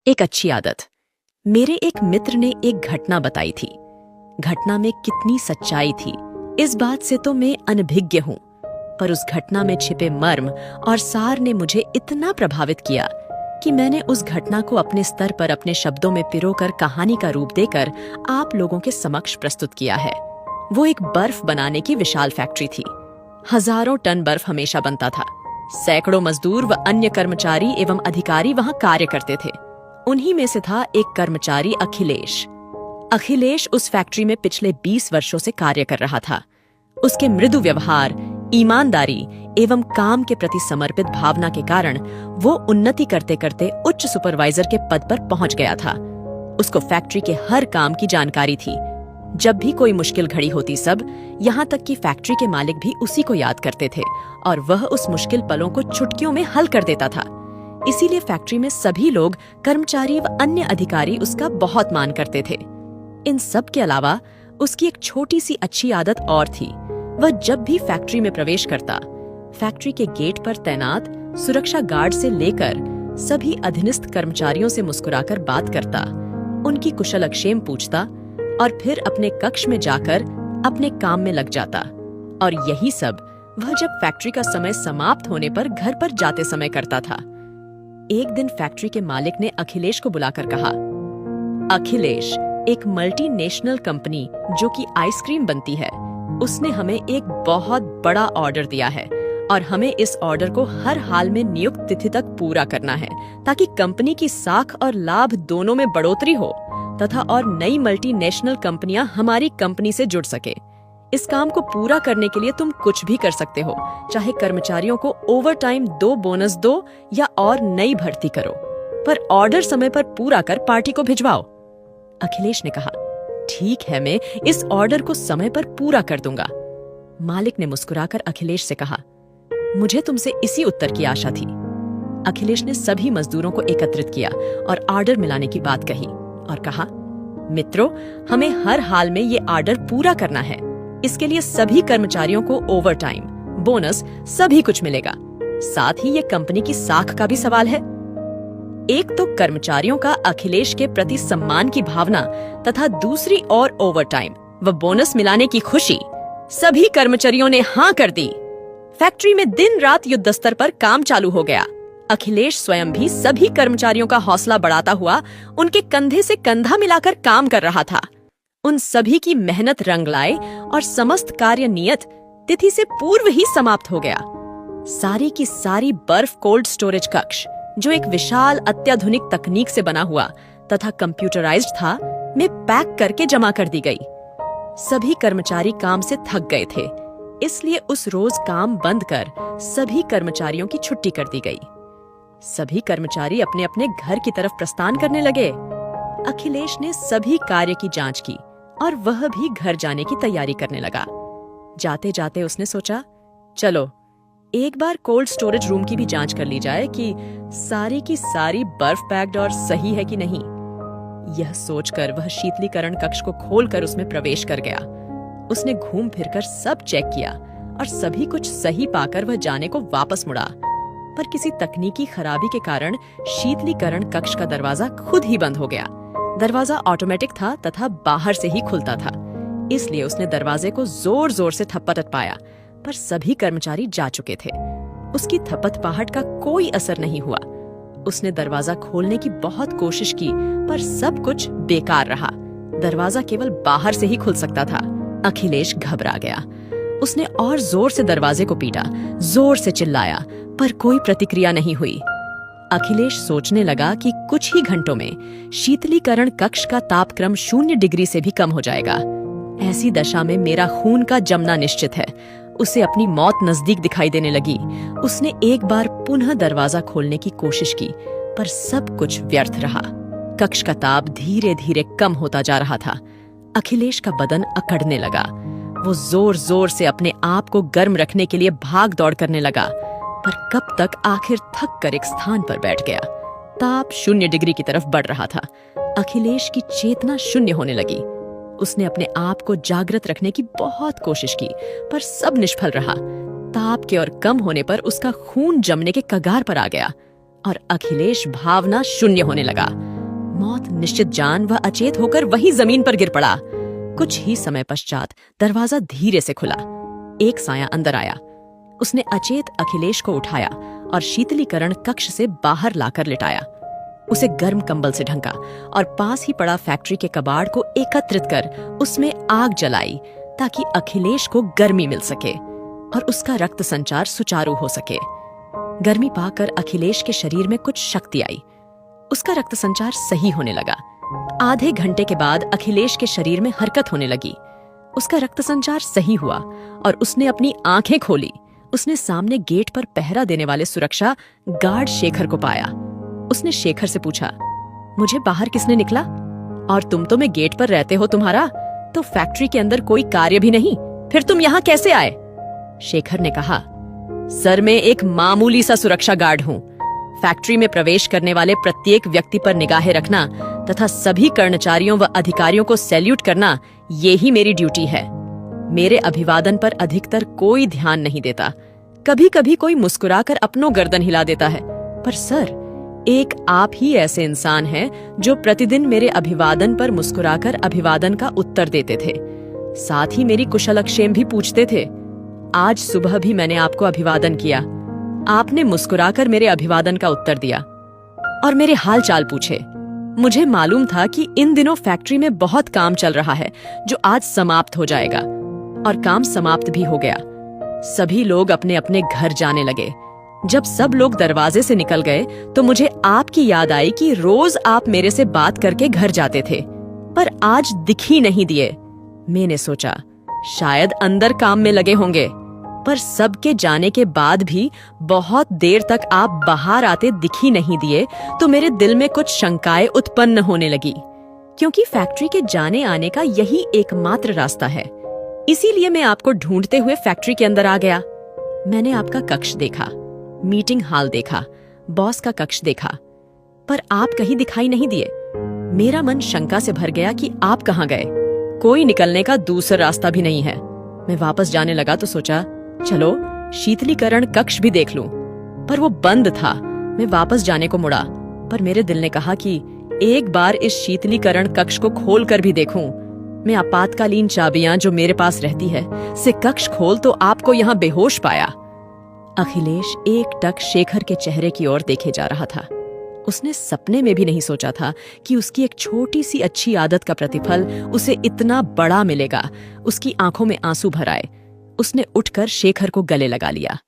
एक अच्छी आदत। मेरे एक मित्र ने एक घटना बताई थी। घटना में कितनी सच्चाई थी इस बात से तो मैं अनभिज्ञ हूं, पर उस घटना में छिपे मर्म और सार ने मुझे इतना प्रभावित किया कि मैंने उस घटना को अपने स्तर पर अपने शब्दों में पिरोकर कहानी का रूप देकर आप लोगों के समक्ष प्रस्तुत किया है। वो एक बर्फ बनाने की विशाल फैक्ट्री थी। हजारों टन बर्फ हमेशा बनता था। सैकड़ों मजदूर व अन्य कर्मचारी एवं अधिकारी वहां कार्य करते थे। उन्हीं में से था एक कर्मचारी अखिलेश। अखिलेश उस फैक्ट्री में पिछले 20 वर्षों से कार्य कर रहा था। उसके मृदु व्यवहार, ईमानदारी एवं काम के प्रति समर्पित भावना के कारण वो उन्नति करते करते उच्च सुपरवाइजर के पद पर पहुंच गया था। उसको फैक्ट्री के हर काम की जानकारी थी। जब भी कोई मुश्किल घड़ी होती, सब यहाँ तक कि फैक्ट्री के मालिक भी उसी को याद करते थे और वह उस मुश्किल पलों को चुटकियों में हल कर देता था। इसीलिए फैक्ट्री में सभी लोग, कर्मचारी व अन्य अधिकारी उसका बहुत मान करते थे। इन सब के अलावा उसकी एक छोटी सी अच्छी आदत और थी। वह जब भी फैक्ट्री में प्रवेश करता, फैक्ट्री के गेट पर तैनात सुरक्षा गार्ड से लेकर सभी अधीनस्थ कर्मचारियों से मुस्कुराकर बात करता, उनकी कुशलक्षेम पूछता और फिर अपने कक्ष में जाकर अपने काम में लग जाता। और यही सब वह जब फैक्ट्री का समय समाप्त होने पर घर पर जाते समय करता था। एक दिन फैक्ट्री के मालिक ने अखिलेश को बुलाकर कहा, अखिलेश, एक मल्टीनेशनल कंपनी जो कि आइसक्रीम बनती है, उसने हमें एक बहुत बड़ा ऑर्डर दिया है और हमें इस ऑर्डर को हर हाल में नियुक्त तिथि तक पूरा करना है ताकि कंपनी की साख और लाभ दोनों में बढ़ोतरी हो तथा और नई मल्टीनेशनल कंपनियां हमारी कंपनी से जुड़ सके। इस काम को पूरा करने के लिए तुम कुछ भी कर सकते हो, चाहे कर्मचारियों को ओवरटाइम दो, बोनस दो या और नई भर्ती करो, पर ऑर्डर समय पर पूरा कर पार्टी को भिजवाओ। अखिलेश ने कहा, ठीक है, मैं इस ऑर्डर को समय पर पूरा कर दूंगा। मालिक ने मुस्कुराकर अखिलेश से कहा, मुझे तुमसे इसी उत्तर की आशा थी। अखिलेश ने सभी मजदूरों को एकत्रित किया और ऑर्डर मिलाने की बात कही और कहा, मित्रों, हमें हर हाल में ये ऑर्डर पूरा करना है। इसके लिए सभी कर्मचारियों को ओवरटाइम, बोनस सभी कुछ मिलेगा। साथ ही ये कंपनी की साख का भी सवाल है। एक तो कर्मचारियों का अखिलेश के प्रति सम्मान की भावना तथा दूसरी ओर ओवरटाइम व बोनस मिलाने की खुशी। सभी कर्मचारियों ने हाँ कर दी। फैक्ट्री में दिन रात युद्ध स्तर पर काम चालू हो गया। अखिलेश स्वयं भी सभी कर्मचारियों का हौसला बढ़ाता हुआ उनके कंधे से कंधा मिलाकर काम कर रहा था। उन सभी की मेहनत रंग लाए और समस्त कार्य नियत तिथि से पूर्व ही समाप्त हो गया। सारी की सारी बर्फ कोल्ड स्टोरेज कक्ष, जो एक विशाल अत्याधुनिक तकनीक से बना हुआ तथा कंप्यूटराइज्ड था, में पैक करके जमा कर दी गई। सभी कर्मचारी काम से थक गए थे, इसलिए उस रोज काम बंद कर सभी कर्मचारियों की छुट्टी कर दी गई। सभी कर्मचारी अपने अपने घर की तरफ प्रस्थान करने लगे। अखिलेश ने सभी कार्य की जांच की और वह भी घर जाने की तैयारी करने लगा। जाते जाते उसने सोचा, चलो एक बार कोल्ड स्टोरेज रूम की भी जांच कर ली जाए कि सारी की सारी बर्फ पैक्ड और सही है कि नहीं। यह सोचकर वह शीतलीकरण कक्ष को खोलकर उसमें प्रवेश कर गया। उसने घूम फिरकर सब चेक किया और सभी कुछ सही पाकर वह जाने को वापस मुड़ा, पर किसी तकनीकी खराबी के कारण शीतलीकरण कक्ष का दरवाजा खुद ही बंद हो गया। दरवाजा ऑटोमेटिक था तथा बाहर से ही खुलता था, इसलिए उसने दरवाजे को जोर जोर से थपथपाया, पर सभी कर्मचारी जा चुके थे। उसकी थपथपाहट का कोई असर नहीं हुआ। उसने दरवाजा खोलने की बहुत कोशिश की, पर सब कुछ बेकार रहा। दरवाजा केवल बाहर से ही खुल सकता था। अखिलेश घबरा गया। उसने और जोर से दरवाजे को पीटा, जोर से चिल्लाया, पर कोई प्रतिक्रिया नहीं हुई। अखिलेश सोचने लगा कि कुछ ही घंटों में शीतलीकरण कक्ष का तापक्रम 0 डिग्री से भी कम हो जाएगा। ऐसी दशा में मेरा खून का जमना निश्चित है। उसे अपनी मौत नजदीक दिखाई देने लगी। उसने एक बार पुनः दरवाजा खोलने की कोशिश की, पर सब कुछ व्यर्थ रहा। कक्ष का ताप धीरे धीरे कम होता जा रहा था। अखिलेश का बदन अकड़ने लगा। वो जोर जोर से अपने आप को गर्म रखने के लिए भाग दौड़ करने लगा, पर कब तक आखिर थक कर एक स्थान पर बैठ गया। ताप 0 डिग्री की तरफ बढ़ रहा था। अखिलेश की चेतना शून्य होने लगी। उसने अपने आप को जागृत रखने की बहुत कोशिश की, पर सब निष्फल रहा। ताप के और कम होने पर उसका खून जमने के कगार पर आ गया और अखिलेश भावना शून्य होने लगा। मौत निश्चित जान वह अचेत होकर वहीं जमीन पर गिर पड़ा। कुछ ही समय पश्चात दरवाजा धीरे से खुला। एक साया अंदर आया। उसने अचेत अखिलेश को उठाया और शीतलीकरण कक्ष से बाहर लाकर लिटाया। उसे गर्म कंबल से ढंका और पास ही पड़ा फैक्ट्री के कबाड़ को एकत्रित कर उसमें आग जलाई ताकि अखिलेश को गर्मी मिल सके और उसका रक्त संचार सुचारू हो सके। गर्मी पाकर अखिलेश के शरीर में कुछ शक्ति आई। उसका रक्त संचार सही होने लगा। आधे घंटे के बाद अखिलेश के शरीर में हरकत होने लगी। उसका रक्त संचार सही हुआ और उसने अपनी आंखें खोली। उसने सामने गेट पर पहरा देने वाले सुरक्षा गार्ड शेखर को पाया। उसने शेखर से पूछा, मुझे बाहर किसने निकला? और तुम तो मैं गेट पर रहते हो तुम्हारा, तो फैक्ट्री के अंदर कोई कार्य भी नहीं, फिर तुम यहाँ कैसे आए? शेखर ने कहा, सर मैं एक मामूली सा सुरक्षा गार्ड हूँ। फैक्ट्री में प्रवेश करने वाले प्रत्येक व्यक्ति पर निगाहें रखना तथा सभी कर्मचारियों व अधिकारियों को सैल्यूट करना, ये ही मेरी ड्यूटी है। मेरे अभिवादन पर अधिकतर कोई ध्यान नहीं देता। कभी कभी कोई मुस्कुराकर अपनों गर्दन हिला देता है, पर सर एक आप ही ऐसे इंसान हैं जो प्रतिदिन मेरे अभिवादन पर मुस्कुराकर अभिवादन का उत्तर देते थे। साथ ही मेरी कुशलक्षेम भी पूछते थे। आज सुबह भी मैंने आपको अभिवादन किया। आपने मुस्कुराकर मेरे अभिवादन का उत्तर दिया और मेरे हाल चाल पूछे। मुझे मालूम था कि इन दिनों फैक्ट्री में बहुत काम चल रहा है जो आज समाप्त हो जाएगा, और काम समाप्त भी हो गया। सभी लोग अपने अपने घर जाने लगे। जब सब लोग दरवाजे से निकल गए तो मुझे आपकी याद आई कि रोज आप मेरे से बात करके घर जाते थे, पर आज दिख ही नहीं दिए। मैंने सोचा शायद अंदर काम में लगे होंगे, पर सबके जाने के बाद भी बहुत देर तक आप बाहर आते दिख ही नहीं दिए तो मेरे दिल में कुछ शंकाएं उत्पन्न होने लगी, क्योंकि फैक्ट्री के जाने आने का यही एकमात्र रास्ता है। इसीलिए मैं आपको ढूंढते हुए फैक्ट्री के अंदर आ गया। मैंने आपका कक्ष देखा, मीटिंग हॉल देखा, बॉस का कक्ष देखा, पर आप कहीं दिखाई नहीं दिए। मेरा मन शंका से भर गया कि आप कहाँ गए। कोई निकलने का दूसरा रास्ता भी नहीं है। मैं वापस जाने लगा तो सोचा चलो शीतलीकरण कक्ष भी देख लूं, पर वो बंद था। मैं वापस जाने को मुड़ा, पर मेरे दिल ने कहा कि एक बार इस शीतलीकरण कक्ष को खोल कर भी देखूं। मैं आपातकालीन चाबियां जो मेरे पास रहती है से कक्ष खोल तो आपको यहाँ बेहोश पाया। अखिलेश एकटक शेखर के चेहरे की ओर देखे जा रहा था। उसने सपने में भी नहीं सोचा था कि उसकी एक छोटी सी अच्छी आदत का प्रतिफल उसे इतना बड़ा मिलेगा। उसकी आंखों में आंसू भर आए। उसने उठकर शेखर को गले लगा लिया।